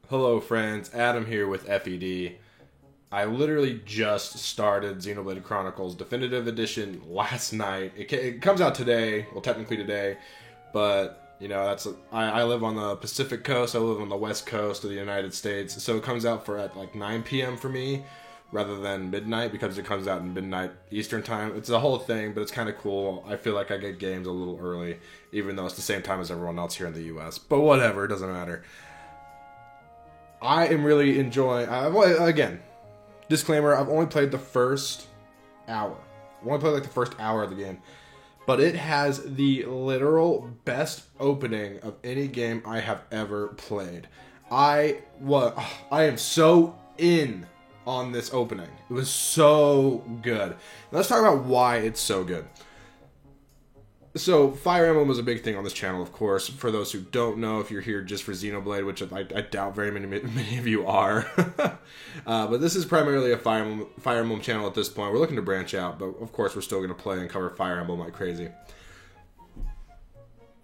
Hello, friends. Adam here with FED. I literally just started Xenoblade Chronicles Definitive Edition last night. It comes out today, well, technically today, but I live on the Pacific Coast. I live on the West Coast of the United States, so it comes out at like 9 p.m. for me rather than midnight because it comes out in midnight Eastern time. It's a whole thing, but it's kind of cool. I feel like I get games a little early, even though it's the same time as everyone else here in the U.S. But whatever, it doesn't matter. I am really enjoying. Again, disclaimer: I've only played the first hour. I've only played like the first hour of the game, but it has the literal best opening of any game I have ever played. I am so in on this opening. It was so good. Let's talk about why it's so good. So, Fire Emblem was a big thing on this channel, of course. For those who don't know, if you're here just for Xenoblade, which I doubt very many of you are. But this is primarily a Fire Emblem channel at this point. We're looking to branch out, but of course we're still going to play and cover Fire Emblem like crazy.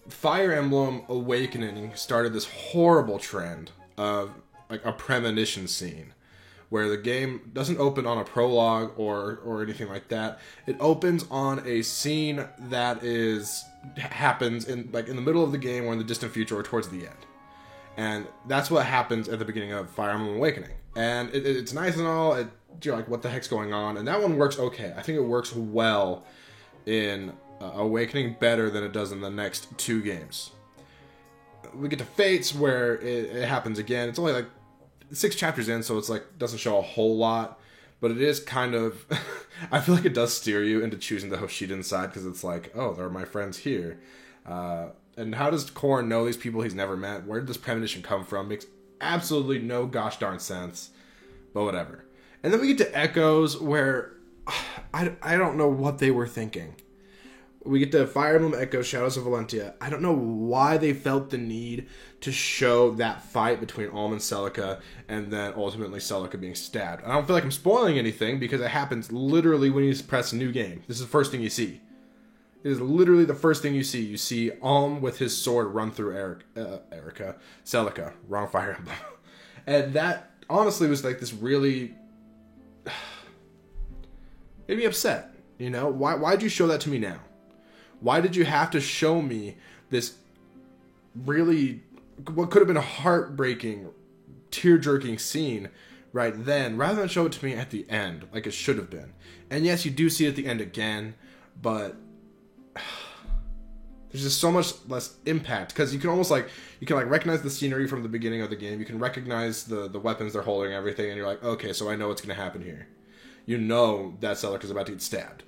Fire Emblem Awakening started this horrible trend of like a premonition scene, where the game doesn't open on a prologue or anything like that. It opens on a scene that happens in the middle of the game or in the distant future or towards the end. And that's what happens at the beginning of Fire Emblem Awakening. And it's nice and all. You're like, what the heck's going on? And that one works okay. I think it works well in Awakening better than it does in the next two games. We get to Fates where it happens again. It's only like 6 chapters in, so it's like doesn't show a whole lot, but it is kind of I feel like it does steer you into choosing the Hoshiden side because it's like, oh, there are my friends here, and how does Korn know these people he's never met? Where did this premonition come from? Makes absolutely no gosh darn sense, but whatever. And then we get to Echoes where I don't know what they were thinking. We get to Fire Emblem Echoes Shadows of Valentia. I don't know why they felt the need to show that fight between Alm and Celica, and then ultimately Celica being stabbed. I don't feel like I'm spoiling anything because it happens literally when you press New Game. This is the first thing you see. It is literally the first thing you see. You see Alm with his sword run through Celica. Wrong Fire Emblem. And that honestly was like this really made me upset. You know, why'd you show that to me now? Why did you have to show me this really, what could have been a heartbreaking, tear-jerking scene right then, rather than show it to me at the end, like it should have been? And yes, you do see it at the end again, but there's just so much less impact, because you can recognize the scenery from the beginning of the game, you can recognize the weapons they're holding and everything, and you're like, okay, so I know what's going to happen here. You know that Celica's about to get stabbed,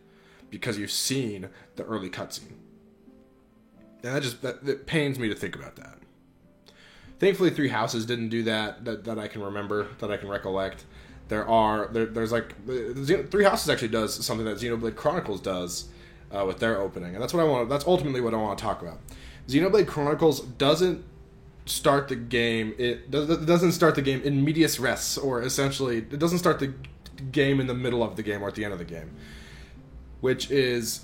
because you've seen the early cutscene. And that pains me to think about that. Thankfully, Three Houses didn't do that I can remember, that I can recollect. There's Three Houses actually does something that Xenoblade Chronicles does with their opening, and that's ultimately what I want to talk about. Xenoblade Chronicles doesn't start the game. It doesn't start the game in medias res, or essentially, it doesn't start the game in the middle of the game or at the end of the game. Which is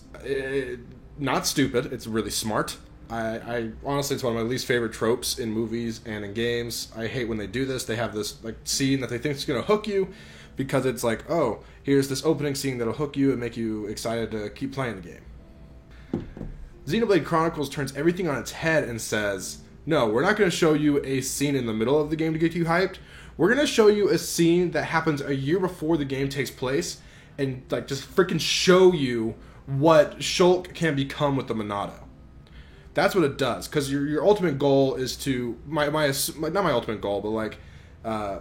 not stupid. It's really smart. I honestly, it's one of my least favorite tropes in movies and in games. I hate when they do this. They have this like scene that they think is going to hook you, because it's like, oh, here's this opening scene that'll hook you and make you excited to keep playing the game. Xenoblade Chronicles turns everything on its head and says, no, we're not going to show you a scene in the middle of the game to get you hyped. We're going to show you a scene that happens a year before the game takes place, and like just freaking show you what Shulk can become with the Monado. That's what it does, because your ultimate goal is to not my ultimate goal, but like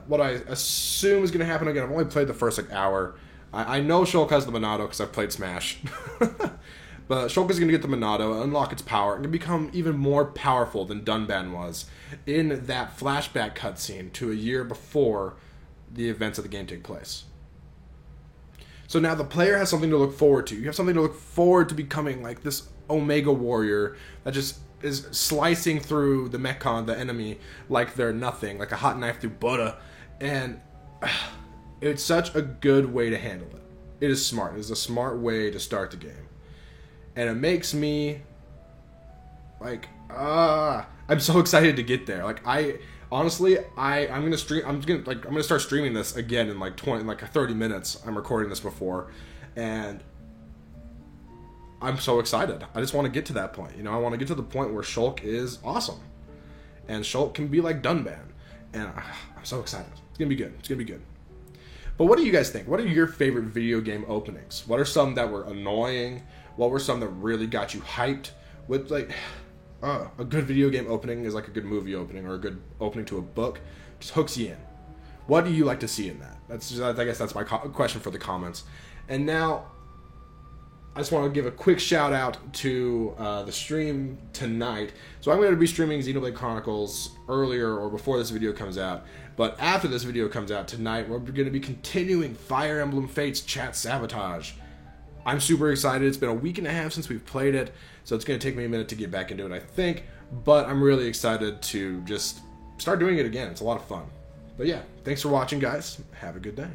what I assume is going to happen. Again, I've only played the first hour. I know Shulk has the Monado because I've played Smash, but Shulk is going to get the Monado, unlock its power, and become even more powerful than Dunban was in that flashback cutscene to a year before the events of the game take place. So now the player has something to look forward to. You have something to look forward to becoming like this Omega warrior that just is slicing through the Mechon, the enemy, like they're nothing, like a hot knife through butter. And it's such a good way to handle it. It is smart. It is a smart way to start the game. And it makes me like, I'm so excited to get there. Like, Honestly, I'm gonna stream. I'm gonna start streaming this again in like 30 minutes. I'm recording this before, and I'm so excited. I just want to get to that point. You know, I want to get to the point where Shulk is awesome, and Shulk can be like Dunban, and I'm so excited. It's gonna be good. It's gonna be good. But what do you guys think? What are your favorite video game openings? What are some that were annoying? What were some that really got you hyped? With like, a good video game opening is like a good movie opening or a good opening to a book. Just hooks you in. What do you like to see in that? I guess that's my question for the comments. And now, I just want to give a quick shout out to the stream tonight. So I'm going to be streaming Xenoblade Chronicles earlier or before this video comes out. But after this video comes out tonight, we're going to be continuing Fire Emblem Fates Chat Sabotage. I'm super excited. It's been a week and a half since we've played it, so it's going to take me a minute to get back into it, I think. But I'm really excited to just start doing it again. It's a lot of fun. But yeah, thanks for watching, guys. Have a good day.